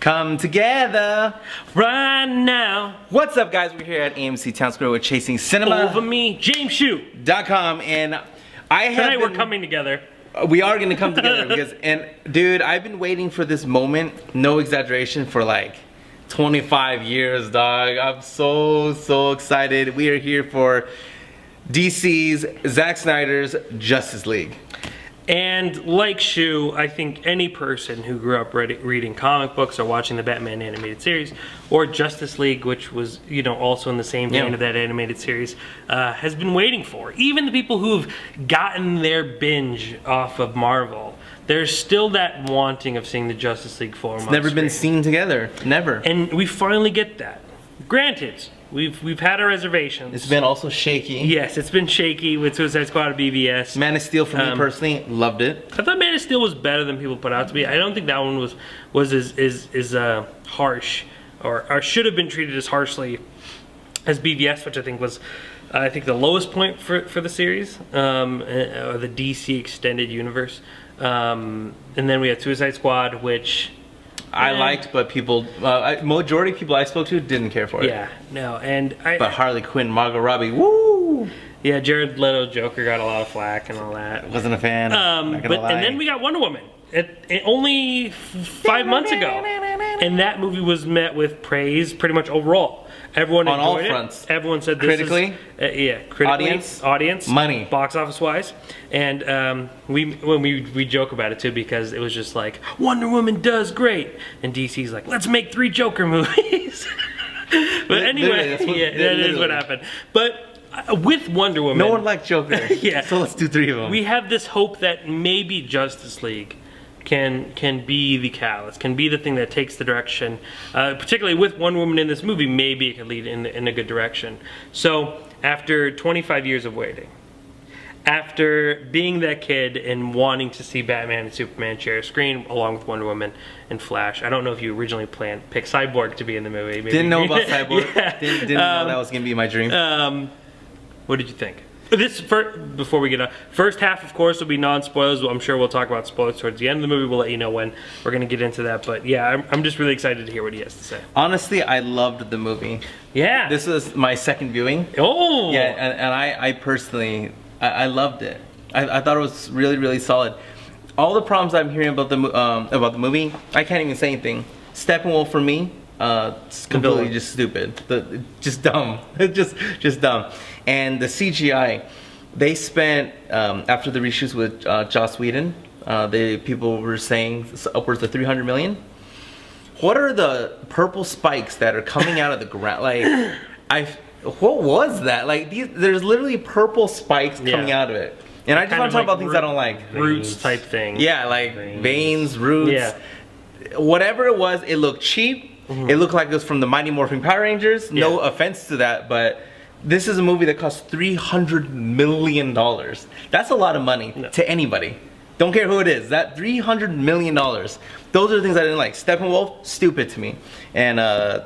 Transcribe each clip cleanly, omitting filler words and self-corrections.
come together right now. What's up, guys? We're here at AMC Town Square with Chasing Cinema. Over me, JamesShoe.com, and tonight we're coming together. We are gonna come together because, and dude, I've been waiting for this moment, no exaggeration, for like 25 years, dog. I'm so excited. We are here for DC's Zack Snyder's Justice League. And like Shu, I think any person who grew up reading comic books or watching the Batman animated series or Justice League, which was, you know, also in the same vein of that animated series, has been waiting for. Even the people who've gotten their binge off of Marvel, there's still that wanting of seeing the Justice League form. It's never been seen together, never. And we finally get that. Granted, we've had our reservations. It's been also shaky. Yes, it's been shaky with Suicide Squad and BVS. Man of Steel, for me personally, loved it. I thought Man of Steel was better than people put out to be. I don't think that one was as harsh or should have been treated as harshly as BVS, which I think was the lowest point for the series, or the DC extended universe. And then we had Suicide Squad, which I liked, but people, majority of people I spoke to didn't care for it. Yeah, no, but Harley Quinn, Margot Robbie, woo! Yeah, Jared Leto Joker got a lot of flack and all that. Wasn't a fan. Not gonna lie. And then we got Wonder Woman. It only 5 months ago, and that movie was met with praise pretty much overall. Everyone enjoyed on all fronts. Everyone said this critically, critically, audience, money, box office wise, and we joke about it too because it was just like Wonder Woman does great, and DC's like, let's make 3 Joker movies. But anyway, that is what happened. But with Wonder Woman, no one liked Joker. Yeah, so let's do 3 of them. We have this hope that maybe Justice League can be the catalyst, can be the thing that takes the direction, particularly with Wonder Woman in this movie. Maybe it can lead in a good direction. So after 25 years of waiting, after being that kid and wanting to see Batman and Superman share a screen along with Wonder Woman and Flash, I don't know if you originally planned pick Cyborg to be in the movie. Maybe. Didn't know about Cyborg. Yeah. Didn't know that was gonna be my dream. What did you think? Before we get on, first half, of course, will be non-spoilers. I'm sure we'll talk about spoilers towards the end of the movie. We'll let you know when we're going to get into that. But yeah, I'm just really excited to hear what he has to say. Honestly, I loved the movie. Yeah. This was my second viewing. Oh! Yeah, and I personally, I loved it. I thought it was really solid. All the problems I'm hearing about the movie, I can't even say anything. Steppenwolf for me, it's completely just stupid. Just dumb. just dumb. And the CGI, they spent, after the reshoots with Joss Whedon, people were saying upwards of $300 million. What are the purple spikes that are coming out of the ground? Like, what was that? Like, there's literally purple spikes coming out of it. And I just want to talk about things I don't like. Roots type thing. Yeah, like veins, roots. Yeah. Whatever it was, it looked cheap. Mm-hmm. It looked like it was from the Mighty Morphin Power Rangers. Yeah. No offense to that, but this is a movie that cost $300 million. That's a lot of money to anybody. Don't care who it is. That $300 million. Those are the things I didn't like. Steppenwolf, stupid to me. And the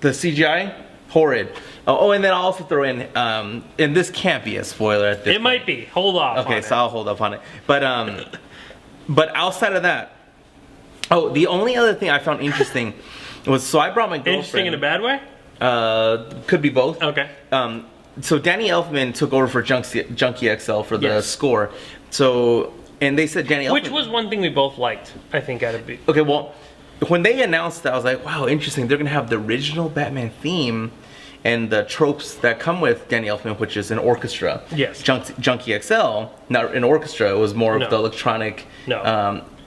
CGI, horrid. Oh, and then I'll also throw in, and this can't be a spoiler at this point. It might be. Hold off. Okay, so I'll hold off on it. But outside of that, the only other thing I found interesting was, so I brought my girlfriend. Interesting in a bad way? Could be both. Okay. So Danny Elfman took over for Junkie XL for the score. So, and they said Danny Elfman, which was one thing we both liked, I think, out of it. Okay, well, when they announced that, I was like, wow, interesting. They're gonna have the original Batman theme and the tropes that come with Danny Elfman, which is an orchestra. Yes. Junkie XL, not an orchestra. It was more of the electronic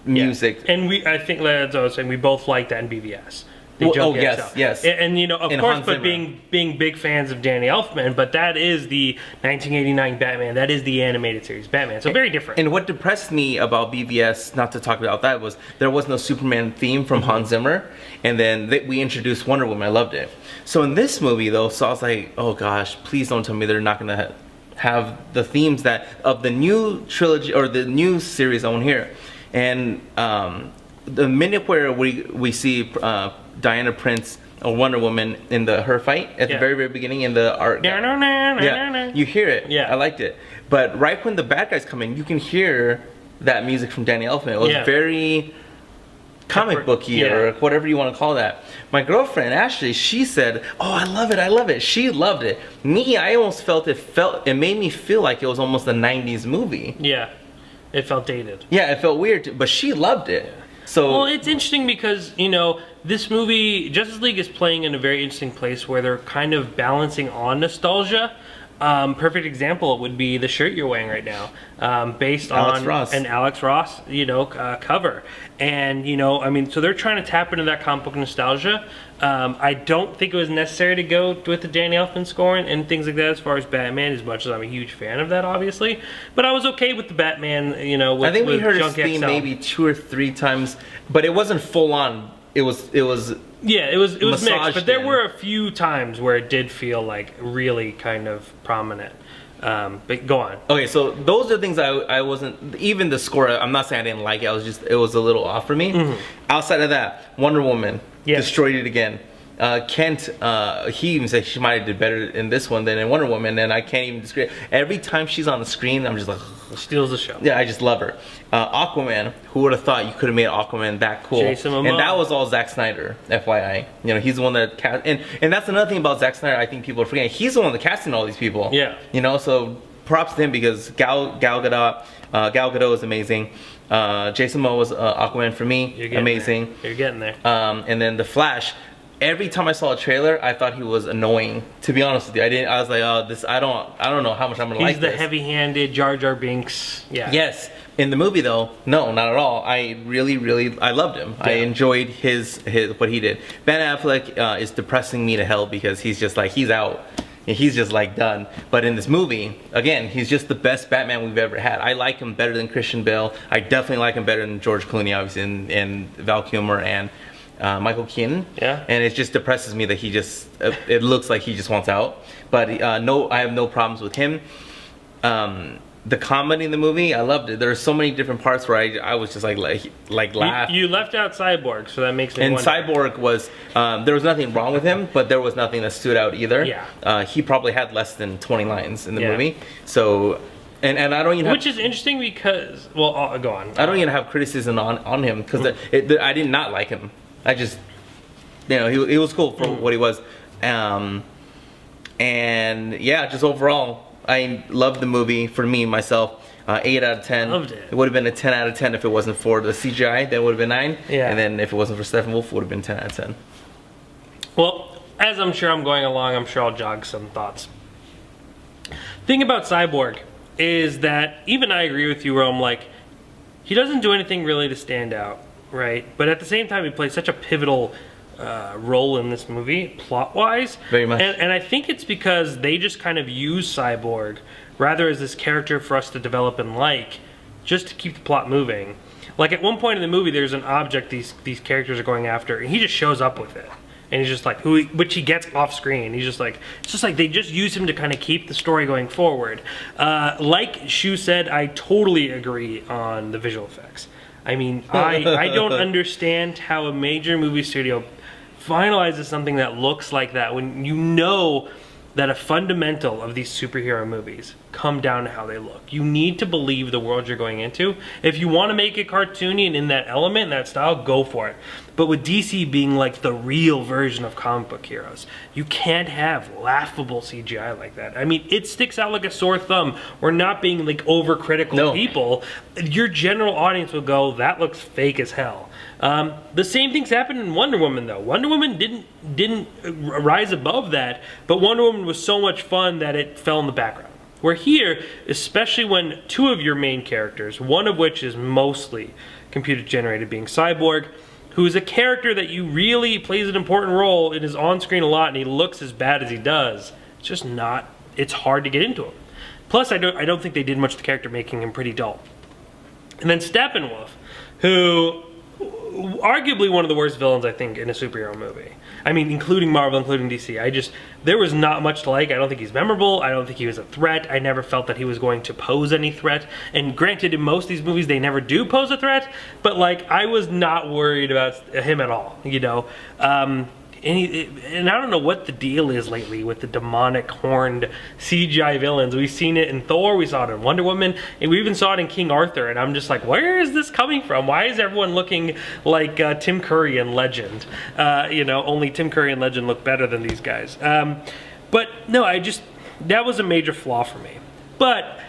music. Yeah. And I think that's what I was saying. We both liked that in BVS. Yes. And you know, of course, but being big fans of Danny Elfman, but that is the 1989 Batman. That is the animated series Batman. So very different. And what depressed me about BVS, not to talk about that, was there was no Superman theme from Hans Zimmer, and then we introduced Wonder Woman. I loved it. So in this movie, though, so I was like, oh gosh, please don't tell me they're not gonna have the themes of the new trilogy or the new series I want to hear. And the minute where we see Diana Prince or Wonder Woman in her fight at the very beginning in the art. You hear it. Yeah, I liked it. But right when the bad guys come in, you can hear that music from Danny Elfman. It was very comic booky or whatever you want to call that. My girlfriend Ashley, she said, "Oh, I love it." She loved it. Me, I almost felt it made me feel like it was almost a 90s movie. Yeah, it felt dated. Yeah, it felt weird, but she loved it. So well, it's interesting because this movie, Justice League, is playing in a very interesting place where they're kind of balancing on nostalgia. Perfect example would be the shirt you're wearing right now, based on an Alex Ross, cover. And, so they're trying to tap into that comic book nostalgia. I don't think it was necessary to go with the Danny Elfman score and things like that as far as Batman, as much as I'm a huge fan of that, obviously. But I was okay with the Batman, with I think we heard Junk his theme XL. maybe 2 or 3 times, but it wasn't full on. It was Yeah, it was mixed, but there in. were a few times where it did feel like really kind of prominent. But go on. Okay, so those are things I wasn't, even the score, I'm not saying I didn't like it, it was a little off for me. Mm-hmm. Outside of that, Wonder Woman Yes. destroyed it again. Kent, he even said she might have did better in this one than in Wonder Woman, and I can't even disagree. Every time she's on the screen, I'm just like, Steals the show. yeah, I just love her. Aquaman, who would have thought you could have made Aquaman that cool? Jason Momoa. And that was all Zack Snyder, FYI. He's the one that cast, and that's another thing about Zack Snyder. I think people are forgetting. He's the one that casting all these people. Yeah. So props to him because Gal Gadot is amazing. Jason Momoa was Aquaman for me, amazing. You're getting there. And then the Flash. Every time I saw a trailer, I thought he was annoying. To be honest with you, I was like, oh, this. I don't know how much I'm gonna like this. He's the heavy-handed Jar Jar Binks. Yeah. Yes. In the movie, though, no, not at all. I really, I loved him. Yeah. I enjoyed his what he did. Ben Affleck is depressing me to hell because he's just like, he's out. He's just like done. But in this movie, again, he's just the best Batman we've ever had. I like him better than Christian Bale. I definitely like him better than George Clooney, obviously, and Val Kilmer and Michael Keaton. Yeah. And it just depresses me that he just, it looks like he just wants out. But no, I have no problems with him. The comedy in the movie, I loved it. There are so many different parts where I was just like laugh. You left out Cyborg, so that makes me and wonder. Cyborg was, there was nothing wrong with him, but there was nothing that stood out either. Yeah. He probably had less than 20 lines in the movie. So, and I don't even have, which is interesting because, well, go on. I don't even have criticism on him because I did not like him. I just, he was cool for what he was. And yeah, just overall, I loved the movie. For me, myself, 8 out of 10. Loved it. It would have been a 10 out of 10 if it wasn't for the CGI. Then it would have been 9. Yeah. And then if it wasn't for Steppenwolf, it would have been 10 out of 10. Well, as I'm sure I'm going along, I'm sure I'll jog some thoughts. Thing about Cyborg is that even I agree with you where I'm like, he doesn't do anything really to stand out, right? But at the same time, he plays such a pivotal role in this movie, plot-wise. Very much. And I think it's because they just kind of use Cyborg, rather as this character for us to develop and like, just to keep the plot moving. Like at one point in the movie, there's an object these characters are going after, and he just shows up with it. And he's just like, which he gets off screen. He's just like, it's just like they just use him to kind of keep the story going forward. Like Shu said, I totally agree on the visual effects. I mean, I don't understand how a major movie studio finalizes something that looks like that when you know that a fundamental of these superhero movies come down to how they look. You need to believe the world you're going into. If you want to make it cartoony and in that element, that style, go for it. But with DC being like the real version of comic book heroes, you can't have laughable CGI like that. I mean, it sticks out like a sore thumb. We're not being like overcritical people. Your general audience will go, that looks fake as hell. The same things happened in Wonder Woman though. Wonder Woman didn't rise above that, but Wonder Woman was so much fun that it fell in the background. Where here, especially when two of your main characters, one of which is mostly computer generated, being Cyborg, who is a character that you really plays an important role and is on screen a lot, and he looks as bad as he does, it's just not, it's hard to get into him. Plus, I don't think they did much to the character, making him pretty dull. And then Steppenwolf, who arguably one of the worst villains, I think, in a superhero movie. I mean, including Marvel, including DC. There was not much to like. I don't think he's memorable. I don't think he was a threat. I never felt that he was going to pose any threat. And granted, in most of these movies, they never do pose a threat. But, like, I was not worried about him at all, and I don't know what the deal is lately with the demonic horned CGI villains. We've seen it in Thor, we saw it in Wonder Woman, and we even saw it in King Arthur, and I'm just like, where is this coming from? Why is everyone looking like Tim Curry and Legend? Only Tim Curry and Legend look better than these guys. But no, that was a major flaw for me. But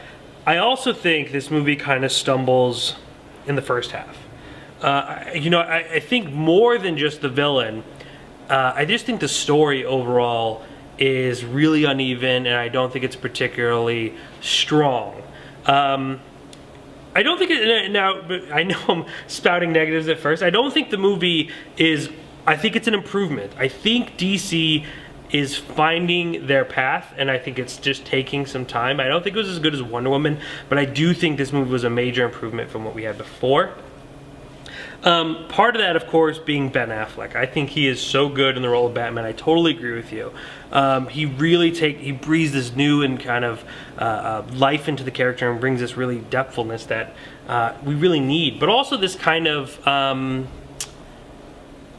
I also think this movie kind of stumbles in the first half. I think more than just the villain, I just think the story overall is really uneven, and I don't think it's particularly strong. I don't think but I know I'm spouting negatives at first. I don't think the movie is, I think it's an improvement. I think DC is finding their path, and I think it's just taking some time. I don't think it was as good as Wonder Woman, but I do think this movie was a major improvement from what we had before. Part of that, of course, being Ben Affleck. I think he is so good in the role of Batman. I totally agree with you. He breathes this new and kind of life into the character and brings this really depthfulness that we really need. But also this kind of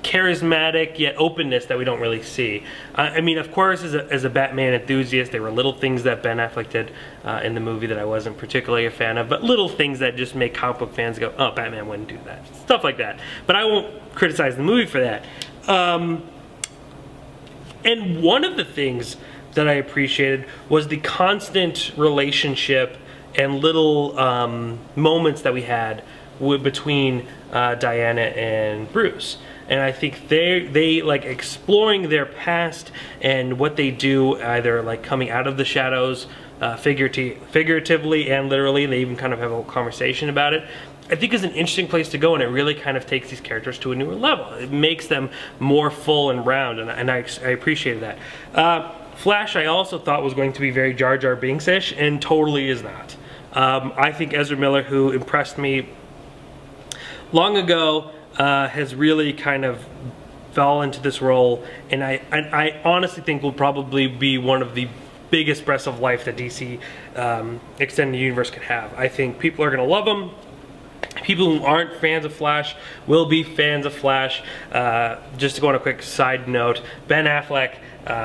charismatic yet openness that we don't really see. I mean, of course, as a Batman enthusiast, there were little things that Ben Affleck did in the movie that I wasn't particularly a fan of, but little things that just make comic book fans go, oh, Batman wouldn't do that. Stuff like that. But I won't criticize the movie for that. And one of the things that I appreciated was the constant relationship and little moments that we had between Diana and Bruce. And I think they like exploring their past and what they do, either like coming out of the shadows, figuratively and literally. They even kind of have a whole conversation about it. I think is an interesting place to go, and it really kind of takes these characters to a newer level. It makes them more full and round, and I appreciated that. Flash, I also thought was going to be very Jar Jar Binks-ish, and totally is not. I think Ezra Miller, who impressed me long ago, has really kind of fell into this role, and I honestly think will probably be one of the biggest breaths of life that DC Extended Universe could have. I think people are going to love him. People who aren't fans of Flash will be fans of Flash. Just to go on a quick side note, Ben Affleck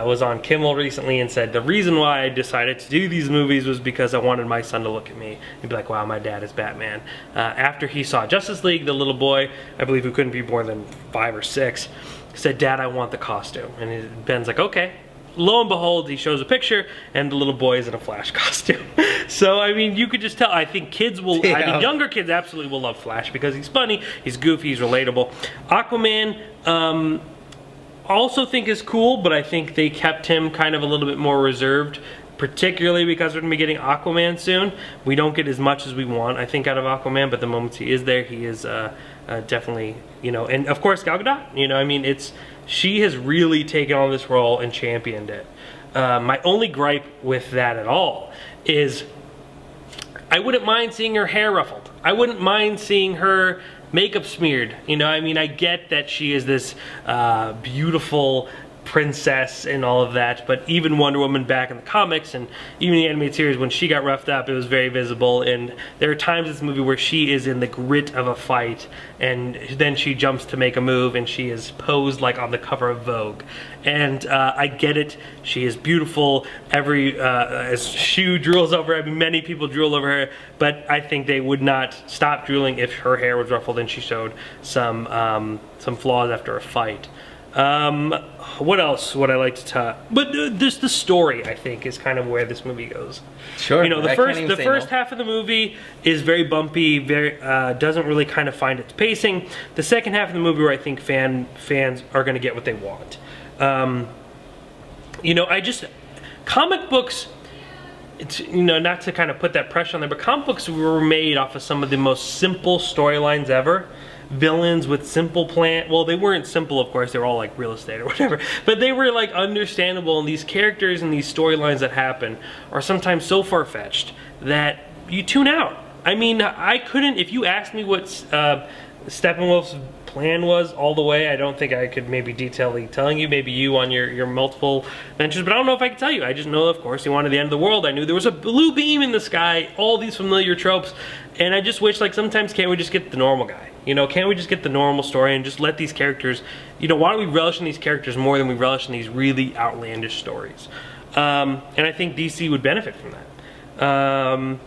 was on Kimmel recently and said the reason why I decided to do these movies was because I wanted my son to look at me and be like, wow, my dad is Batman. After he saw Justice League, the little boy, I believe who couldn't be more than 5 or 6, said, Dad, I want the costume. And Ben's like, okay. Lo and behold, he shows a picture, and the little boy is in a Flash costume. So, I mean, you could just tell. I think kids will, I mean, younger kids absolutely will love Flash because he's funny, he's goofy, he's relatable. Aquaman, also think is cool, but I think they kept him kind of a little bit more reserved, particularly because we're going to be getting Aquaman soon. We don't get as much as we want, I think, out of Aquaman, but the moments he is there, he is definitely, and of course Gal Gadot, I mean, she has really taken on this role and championed it. My only gripe with that at all is I wouldn't mind seeing her hair ruffled. I wouldn't mind seeing her makeup smeared. I mean, I get that she is this beautiful princess and all of that, but even Wonder Woman back in the comics and even the animated series, when she got roughed up, it was very visible. And there are times in this movie where she is in the grit of a fight, and then she jumps to make a move, and she is posed like on the cover of Vogue. And I get it, she is beautiful. As Shu drools over her, I mean, many people drool over her, but I think they would not stop drooling if her hair was ruffled and she showed some flaws after a fight. What else would I like to talk? But the story, I think, is kind of where this movie goes. Sure. The first half of the movie is very bumpy, very doesn't really kind of find its pacing. The second half of the movie, where I think fans are going to get what they want. Comic books. It's, not to kind of put that pressure on there, but comic books were made off of some of the most simple storylines ever. Villains with simple plan. Well, they weren't simple, of course. They were all like real estate or whatever. But they were like understandable, and these characters and these storylines that happen are sometimes so far-fetched that you tune out. I mean, I couldn't, if you asked me what Steppenwolf's plan was all the way, I don't think I could maybe detailedly telling you, maybe you on your multiple ventures, but I don't know if I can tell you. I just know, of course, he wanted the end of the world. I knew there was a blue beam in the sky, all these familiar tropes, And I just wish, like, sometimes can't we just get the normal guy? You know, can't we just get the normal story and just let these characters, you know, why don't we relish in these characters more than we relish in these really outlandish stories? And I think DC would benefit from that.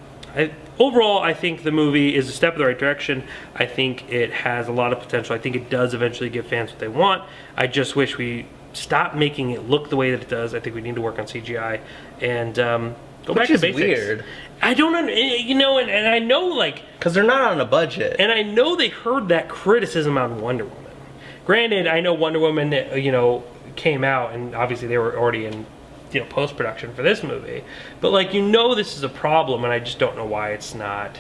Overall, I think the movie is a step in the right direction. I think it has a lot of potential. I think it does eventually give fans what they want. I just wish we stop making it look the way that it does. I think we need to work on CGI and go back to basics. Weird. I don't, you know, and I know, like, because they're not on a budget, and I know they heard that criticism on Wonder Woman. Granted, I know Wonder Woman, you know, came out, and obviously they were already in, you know, post-production for this movie, but, like, you know, this is a problem, and I just don't know why it's not.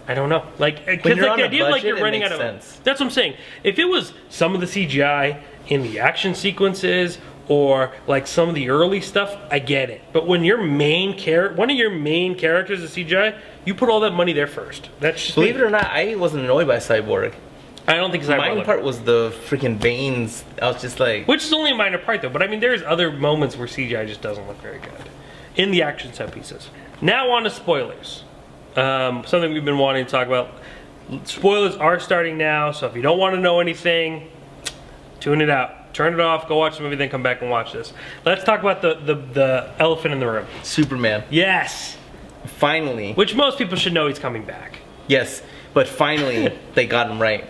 I don't know, like, because, like, the idea of, like, you're running out of sense. That's what I'm saying. If it was some of the CGI in the action sequences or like some of the early stuff, I get it. But when your main one of your main characters is CGI, you put all that money there first. That's just believe it or not, I wasn't annoyed by Cyborg. I don't think Cyborg. My part was the freaking veins. I was just like, which is only a minor part though. But I mean, there's other moments where CGI just doesn't look very good in the action set pieces. Now on to spoilers. Something we've been wanting to talk about. Spoilers are starting now, so if you don't want to know anything, tune it out. Turn it off, go watch the movie, then come back and watch this. Let's talk about the elephant in the room. Superman. Yes. Finally. Which most people should know he's coming back. Yes, but finally they got him right.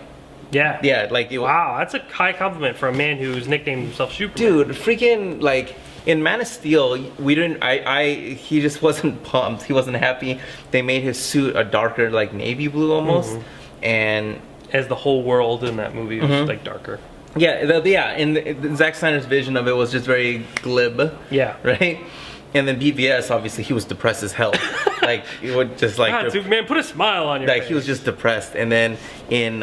Yeah. Yeah, like wow, that's a high compliment for a man who's nicknamed himself Superman. Dude, freaking, like, in Man of Steel, we didn't. He just wasn't pumped. He wasn't happy. They made his suit a darker, like, navy blue almost, and as the whole world in that movie was like darker. Yeah, and Zack Snyder's vision of it was just very glib. Yeah. Right? And then BVS, obviously, he was depressed as hell. Like, it would just like... God, Superman, put a smile on your face. He was just depressed. And then in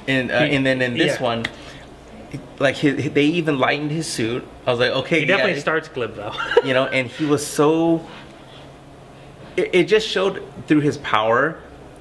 this one, like, they even lightened his suit. I was like, okay, he definitely starts glib, though. You know, and he was so... It just showed through his power...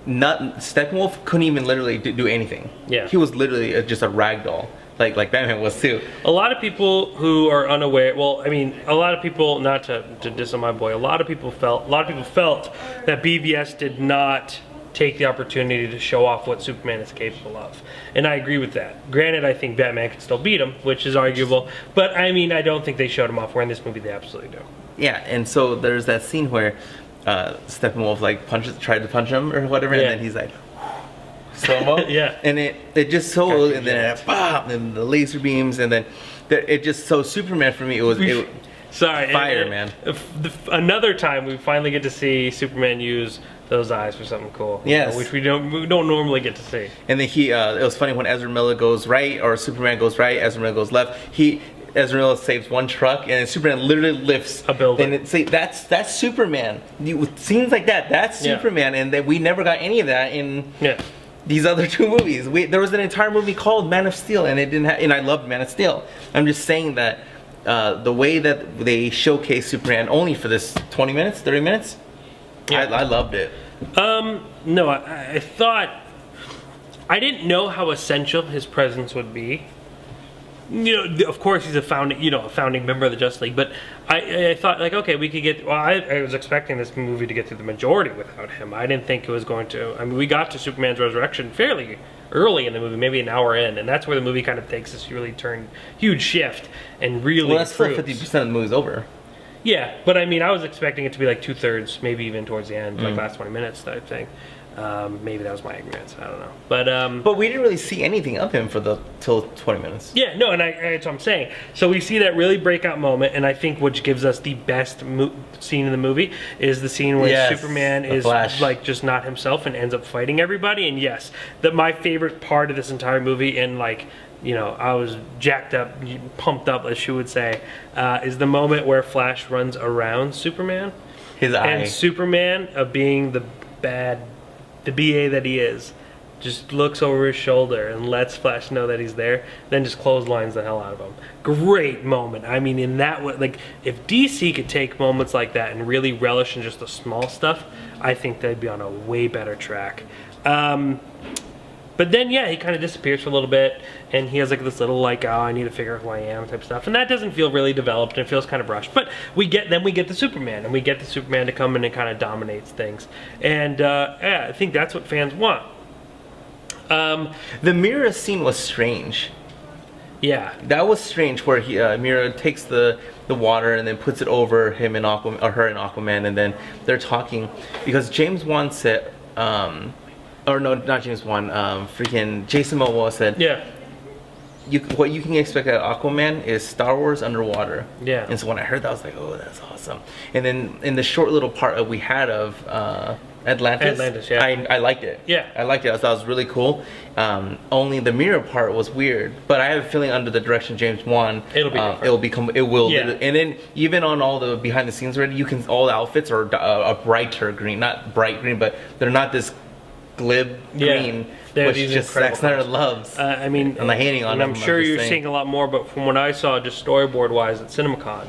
Steppenwolf couldn't even literally do anything. Yeah. He was literally just a ragdoll, like Batman was too. A lot of people who are unaware, well, I mean, a lot of people, not to diss on my boy, a lot of people felt that BVS did not take the opportunity to show off what Superman is capable of. And I agree with that. Granted, I think Batman could still beat him, which is arguable, but I mean, I don't think they showed him off, where in this movie they absolutely do. Yeah, and so there's that scene where Steppenwolf like tried to punch him or whatever, and then he's like slow-mo. Yeah, and it just so, and then pop, and the laser beams, and then it just so Superman for me. It was fire, man. Another time we finally get to see Superman use those eyes for something cool. Yes, which we don't normally get to see. And then it was funny when Ezra Miller goes right or Superman goes right, Ezra Miller goes left. Ezra Miller saves one truck, and Superman literally lifts a building. And that's Superman. Scenes like that's Superman, and we never got any of that in these other two movies. There was an entire movie called Man of Steel, and it didn't have. And I loved Man of Steel. I'm just saying that the way that they showcase Superman only for this 20 minutes, 30 minutes, I loved it. No, I thought I didn't know how essential his presence would be. You know, of course he's a founding member of the Justice League, but I thought, like, okay, we could get, well, I was expecting this movie to get through the majority without him. I didn't think it was going to. I mean, we got to Superman's resurrection fairly early in the movie, maybe an hour in, and that's where the movie kind of takes this really huge shift and really that's still 50% of the movie's over. Yeah, but I mean, I was expecting it to be like 2/3, maybe even towards the end, like last 20 minutes type thing. Maybe that was my ignorance. I don't know, but we didn't really see anything of him till 20 minutes. Yeah, no, and that's what I'm saying. So we see that really breakout moment, and I think which gives us the best scene in the movie is the scene where Superman is like just not himself and ends up fighting everybody. And yes, my favorite part of this entire movie, and like, you know, I was jacked up, pumped up, as she would say, is the moment where Flash runs around Superman. His eye. And Superman, being the BA that he is, just looks over his shoulder and lets Flash know that he's there, then just clotheslines the hell out of him. Great moment. I mean, in that way, like, if DC could take moments like that and really relish in just the small stuff, I think they'd be on a way better track. But then, yeah, he kind of disappears for a little bit, and he has like this little like, oh, I need to figure out who I am type stuff, and that doesn't feel really developed, and it feels kind of rushed. But we get the Superman, and we get the Superman to come in and kind of dominates things, and yeah, I think that's what fans want. The mirror scene was strange. Yeah, that was strange. Where he Mira takes the water and then puts it over him and Aquaman, or her and Aquaman, and then they're talking because James Wan said. Or no, not James Wan. Freaking Jason Momoa said, yeah. What you can expect at Aquaman is Star Wars underwater. Yeah. And so when I heard that, I was like, oh, that's awesome. And then in the short little part that we had of Atlantis, yeah. I liked it. Yeah. I liked it. I thought it was really cool. Only the mirror part was weird, but I have a feeling under the direction of James Wan, it'll be Yeah. And then even on all the behind the scenes already, all the outfits are a brighter green, not bright green, but they're not this glib green, which just Zack Snyder loves. I mean, I'm not hating on him. I'm sure you're seeing a lot more, but from what I saw, just storyboard wise at CinemaCon,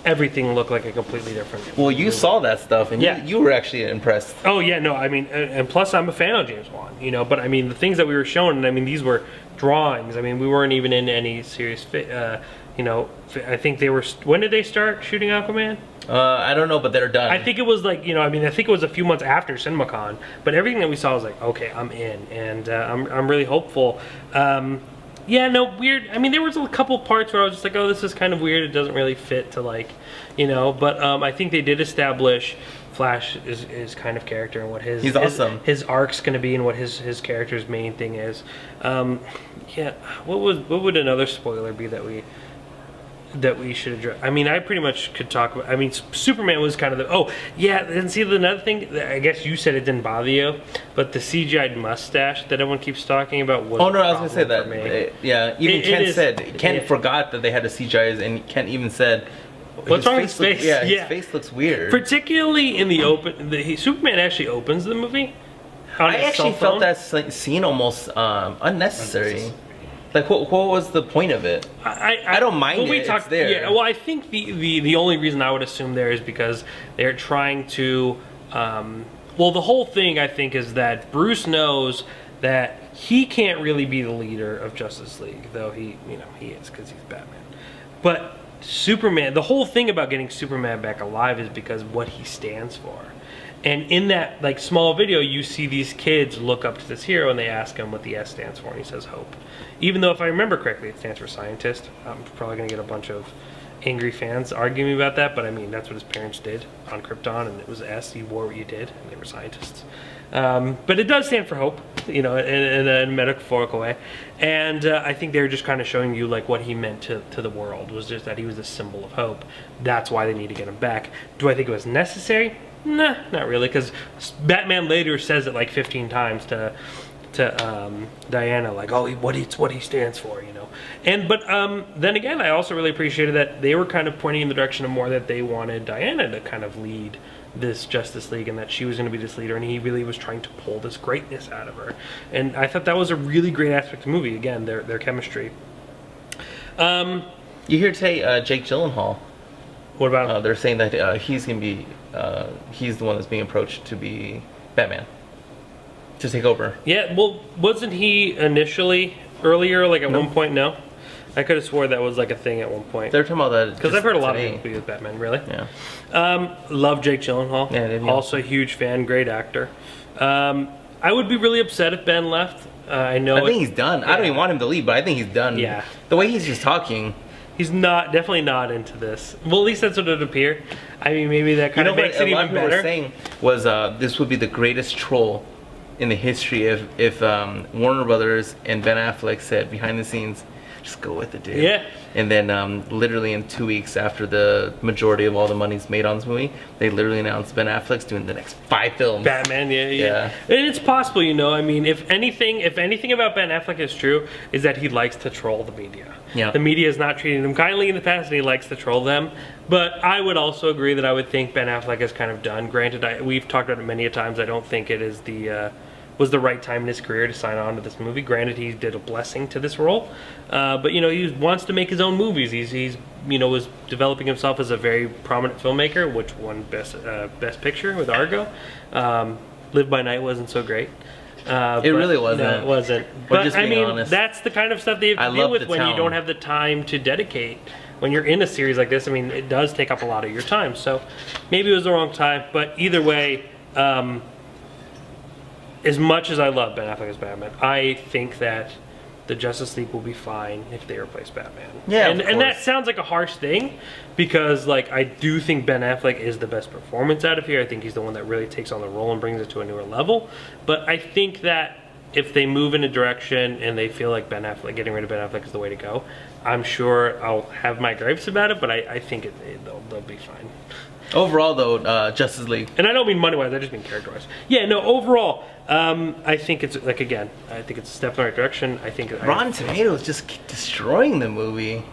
everything looked like a completely different. Well, you saw that stuff, and you were actually impressed. Oh yeah, no, I mean, and plus I'm a fan of James Wan, but I mean the things that we were shown, I mean these were drawings. I mean we weren't even in any serious. I think they were. When did they start shooting Aquaman? I don't know, but they're done. I think it was like, I think it was a few months after CinemaCon, but everything that we saw was like, okay, I'm in, and I'm really hopeful. Yeah, no, weird. I mean, there was a couple parts where I was just like, oh, this is kind of weird. It doesn't really fit to like, but I think they did establish Flash is kind of character and what his awesome. His arc's going to be and what his character's main thing is. Yeah, what would another spoiler be that we should address? I mean, I pretty much could talk about. I mean, Superman was kind of the. Oh, yeah, and see another thing. I guess you said it didn't bother you, but the CGI mustache that everyone keeps talking about was. Oh no, I was gonna say that. Yeah, even Ken forgot that they had a CGI, and Ken even said. What's wrong with his face? His face looks weird. Particularly in the open, Superman actually opens the movie. I actually felt that scene almost unnecessary. Like, what was the point of it? I don't mind it. It's there. Yeah, well, I think the only reason I would assume there is because they're trying to. Well, the whole thing I think is that Bruce knows that he can't really be the leader of Justice League, though he is because he's Batman. But Superman, the whole thing about getting Superman back alive is because what he stands for. And in that like small video, you see these kids look up to this hero and they ask him what the S stands for, and he says hope. Even though if I remember correctly, it stands for scientist. I'm probably gonna get a bunch of angry fans arguing about that, but I mean that's what his parents did on Krypton, and it was S. You wore what you did, and they were scientists. But it does stand for hope, in a metaphorical way. And I think they were just kind of showing you like what he meant to the world, was just that he was a symbol of hope. That's why they need to get him back. Do I think it was necessary? Nah, not really, because Batman later says it like 15 times to Diana, like, oh, what he stands for, And but then again, I also really appreciated that they were kind of pointing in the direction of more that they wanted Diana to kind of lead this Justice League, and that she was going to be this leader, and he really was trying to pull this greatness out of her. And I thought that was a really great aspect of the movie. Again, their chemistry. You hear today, Jake Gyllenhaal. What about him? They're saying that he's going to be he's the one that's being approached to be Batman, to take over. Yeah, well, wasn't he initially earlier, like at one point? No, I could have swore that was like a thing at one point. They're talking about that because I've heard a lot of people be with Batman. Really? Yeah. Love Jake Gyllenhaal. Yeah, also a huge fan, great actor. I would be really upset if Ben left. I think he's done. Yeah. I don't even want him to leave, but I think he's done. Yeah. The way he's just talking. He's definitely not into this. Well, at least that's what it appeared. I mean, maybe that kind of makes it even better. What they were saying was this would be the greatest troll in the history if Warner Brothers and Ben Affleck said behind the scenes, just go with it, dude. Yeah. And then literally in 2 weeks after the majority of all the money's made on this movie, they literally announced Ben Affleck's doing the next 5 films. Batman, yeah. And it's possible, I mean, if anything about Ben Affleck is true, is that he likes to troll the media. Yeah. The media has not treated him kindly in the past, and he likes to troll them. But I would also agree that I would think Ben Affleck is kind of done. Granted, we've talked about it many a times. I don't think it is was the right time in his career to sign on to this movie. Granted, he did a blessing to this role, but he wants to make his own movies. He's was developing himself as a very prominent filmmaker, which won Best Picture with Argo. Live by Night wasn't so great. It really wasn't. No, it wasn't. We're But just I being mean, honest. that's the kind of stuff that you I have to deal love with the when you town. don't have the time to dedicate. When you're in a series like this, I mean, it does take up a lot of your time. So maybe it was the wrong time. But either way, as much as I love Ben Affleck as Batman, I think that the Justice League will be fine if they replace Batman. Yeah, and that sounds like a harsh thing, because like I do think Ben Affleck is the best performance out of here. I think he's the one that really takes on the role and brings it to a newer level. But I think that if they move in a direction and they feel like Ben Affleck, getting rid of Ben Affleck is the way to go, I'm sure I'll have my gripes about it, but I think they'll be fine. Overall, though, Justice League. And I don't mean money-wise, I just mean character-wise. Yeah, no, overall, I think it's, like, again, I think it's a step in the right direction. I think Rotten Tomatoes just destroying the movie.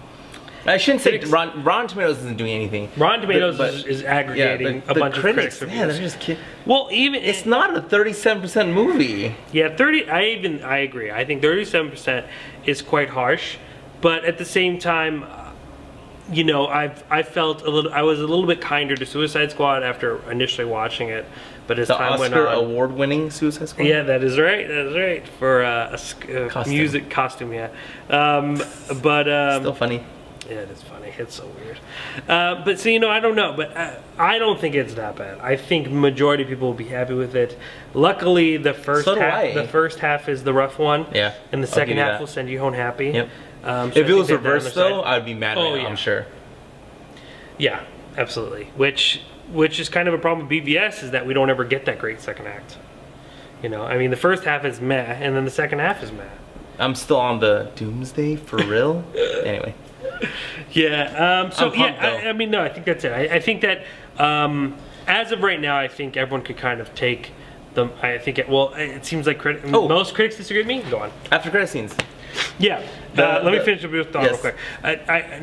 I shouldn't say Rotten Tomatoes isn't doing anything. Rotten Tomatoes is aggregating a bunch of critics. Yeah, they're just kidding. Well, even it's not a 37% movie. Yeah, I agree. I think 37% is quite harsh, but at the same time, you know, I felt I was a little bit kinder to Suicide Squad after initially watching it, but as time went on, the Oscar award-winning Suicide Squad. Yeah, that is right. That is right for a music costume. Yeah, but still funny. Yeah, it is funny. It's so weird. But so, you know, I don't know. But I don't think it's that bad. I think majority of people will be happy with it. Luckily, the first half is the rough one. Yeah. And the second half will send you home happy. Yep. So if it was reversed, though, I'd be mad at it, I'm sure. Yeah, absolutely. Which is kind of a problem with BVS, is that we don't ever get that great second act. You know, I mean, the first half is meh, and then the second half is meh. I'm still on the Doomsday for real. Anyway. Yeah. So I'm pumped, I mean, no, I think that's it. I think that as of right now, I think everyone could kind of take the. I think it seems like most critics disagree with me. Go on. After credit scenes. Yeah. Let me finish with thought real quick.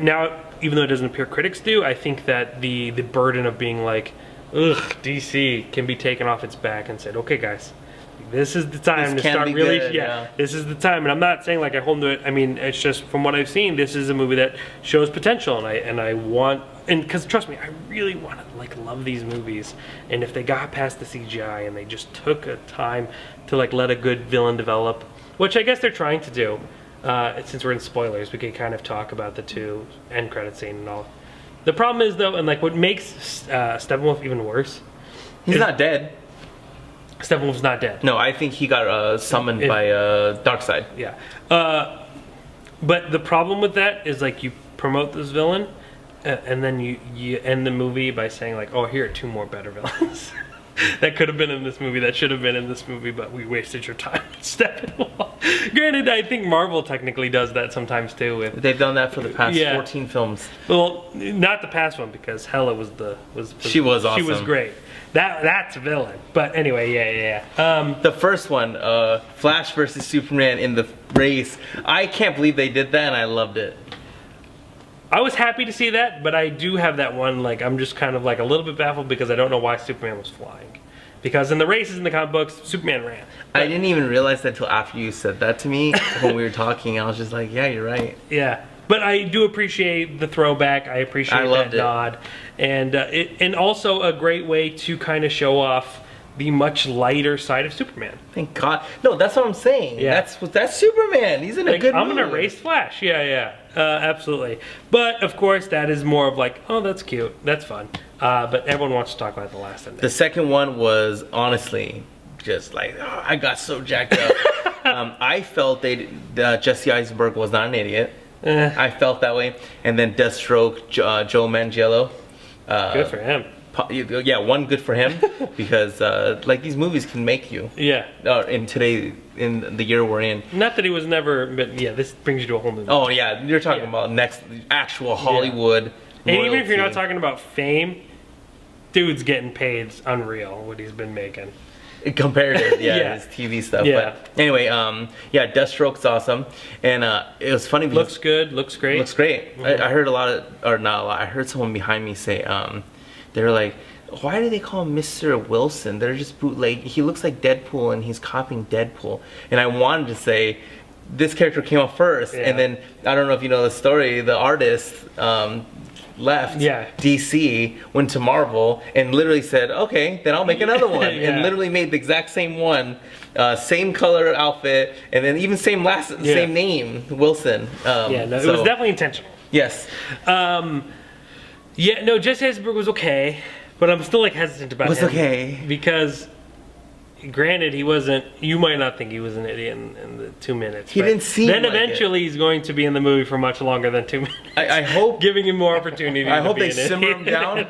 Now, even though it doesn't appear critics do, I think that the burden of being like, ugh, DC can be taken off its back and said, okay, guys, this is the time to start really. Yeah, this is the time. And I'm not saying like I hold to it. I mean, it's just from what I've seen, this is a movie that shows potential, and I want, and because trust me, I really want to like love these movies. And if they got past the CGI and they just took a time to like let a good villain develop, which I guess they're trying to do. Since we're in spoilers, we can kind of talk about the two end credit scene and all. The problem is though, and like what makes Steppenwolf even worse, he's not dead. Steppenwolf's not dead. No, I think he got summoned by Darkseid. Yeah, but the problem with that is like you promote this villain, and then you end the movie by saying like, oh, here are two more better villains. That could have been in this movie, that should have been in this movie, but we wasted your time. Steppenwolf. Granted, I think Marvel technically does that sometimes too. They've done that for the past 14 films. Well, not the past one, because Hela was she was awesome. She was great. That's a villain. But anyway, yeah. The first one, Flash versus Superman in the race. I can't believe they did that, and I loved it. I was happy to see that, but I do have that one, like, I'm just kind of like a little bit baffled because I don't know why Superman was flying. Because in the races in the comic books, Superman ran. But I didn't even realize that until after you said that to me when we were talking. I was just like, yeah, you're right. Yeah. But I do appreciate the throwback. I appreciate that nod. And also a great way to kind of show off the much lighter side of Superman. Thank God. No, that's what I'm saying. Yeah. That's Superman. He's in a good mood. I'm gonna race Flash. Yeah. Absolutely. But of course, that is more of like, oh, that's cute. That's fun. But everyone wants to talk about the last ending. The second one was honestly just like, oh, I got so jacked up. I felt Jesse Eisenberg was not an idiot. I felt that way. And then Deathstroke, Joe Manganiello. Good for him. Yeah, one good for him because like these movies can make you. Yeah. In the year we're in. Not that he was never, but yeah, this brings you to a whole new. Oh yeah, you're talking about next actual Hollywood. And even if you're not talking about fame, dude's getting paid unreal what he's been making. Compared to his TV stuff. Yeah. But anyway, Deathstroke's awesome, and it was funny. Looks good. Looks great. Looks great. Mm-hmm. I heard I heard someone behind me say, they were like, why do they call him Mr. Wilson? They're just bootleg. He looks like Deadpool, and he's copying Deadpool. And I wanted to say, this character came out first, and then I don't know if you know the story. The artist, left Yeah. DC, went to Marvel, and literally said, "Okay, then I'll make another one," Yeah. and literally made the exact same one, same color outfit, and then even same name, Wilson. Yeah, no, it was definitely intentional. Yes. Yeah, no, Jesse Eisenberg was okay, but I'm still like hesitant about him. Was okay. Because, granted, he wasn't. You might not think he was an idiot in the 2 minutes. He didn't seem Then like eventually he's going to be in the movie for much longer than 2 minutes. I hope giving him more opportunity. I hope to be they in simmer it. him down.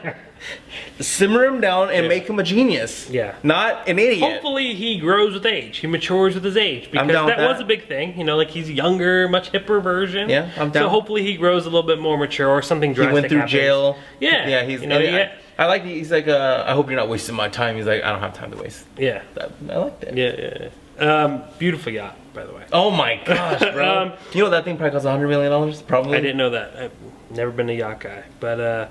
Simmer him down and make him a genius. Yeah. Not an idiot. Hopefully he grows with age. He matures with his age, because down with that was that. a big thing. You know, like he's younger, much hipper version. Yeah, I'm down. So hopefully he grows a little bit more mature, or something He drastic went through happens. jail. Yeah. Yeah, he's. You know, I like. He's like. I hope you're not wasting my time. He's like, I don't have time to waste. yeah. I like that. Yeah. Beautiful yacht, by the way. Oh my gosh, bro! You know that thing probably costs $100 million. Probably. I didn't know that. I've never been a yacht guy, but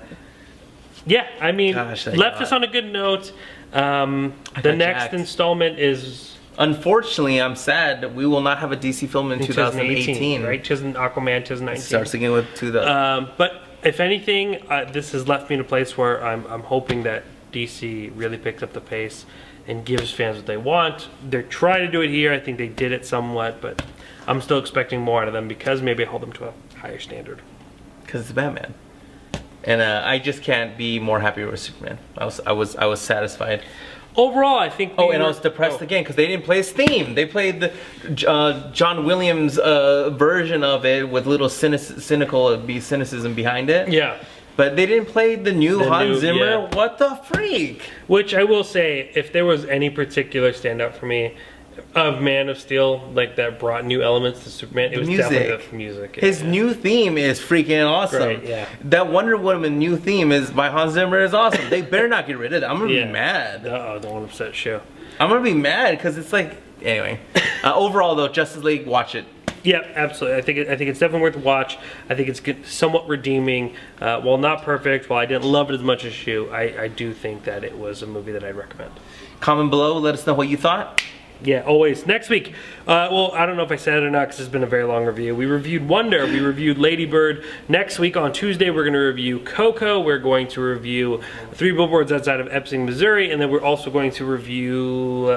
yeah. I mean, Gosh, that left yacht. us on a good note. The got next jacked. installment is Unfortunately, I'm sad that we will not have a DC film in 2018. right? Aquaman 2019. Starts again with 2000. But if anything, this has left me in a place where I'm hoping that DC really picks up the pace and gives fans what they want. They're trying to do it here. I think they did it somewhat, but I'm still expecting more out of them, because maybe I hold them to a higher standard. Because it's Batman, and I just can't be more happy with Superman. I was satisfied. Overall, I think. Oh, and I was depressed again because they didn't play his theme. They played the John Williams version of it with little cynicism behind it. Yeah. But they didn't play the new Hans Zimmer. yeah. What the freak? Which I will say, if there was any particular standout for me of Man of Steel, like that brought new elements to Superman, it was definitely the music. Yeah. His new theme is freaking awesome. Great, yeah. That Wonder Woman new theme is by Hans Zimmer is awesome. They better not get rid of that. I'm gonna be mad. Uh-oh, don't want to upset show. I'm gonna be mad because it's like, anyway. Overall though, Justice League, watch it. Yeah, absolutely. I think it's definitely worth a watch. I think it's good, somewhat redeeming. While not perfect, while I didn't love it as much as you, I do think that it was a movie that I'd recommend. Comment below, let us know what you thought. Yeah, always. Next week, well, I don't know if I said it or not because it's been a very long review. We reviewed Wonder, we reviewed Lady Bird. Next week on Tuesday, we're going to review Coco. We're going to review 3 Billboards Outside of Ebbing, Missouri. And then we're also going to review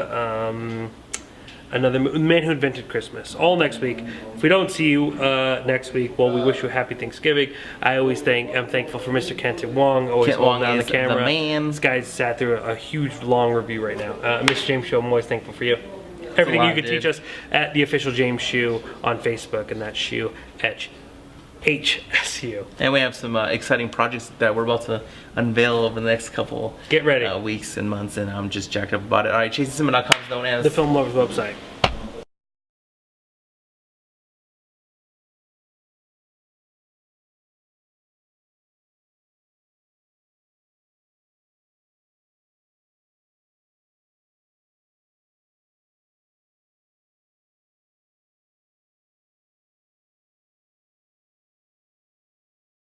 another Man Who Invented Christmas. All next week. If we don't see you next week, well, we wish you a happy Thanksgiving. I'm thankful for Mr. Kent Wong, always Kent holding Wong down the is camera. the man. This guy's sat through a huge, long review right now. Mr. James Show, I'm always thankful for you. Everything a you lot, can teach us at the official James Shoe on Facebook, and that's Shoe HSU. And we have some exciting projects that we're about to unveil over the next couple Get ready. weeks and months, and I'm just jacked up about it. All right, ChaseSinema.com is known as The Film Lovers website.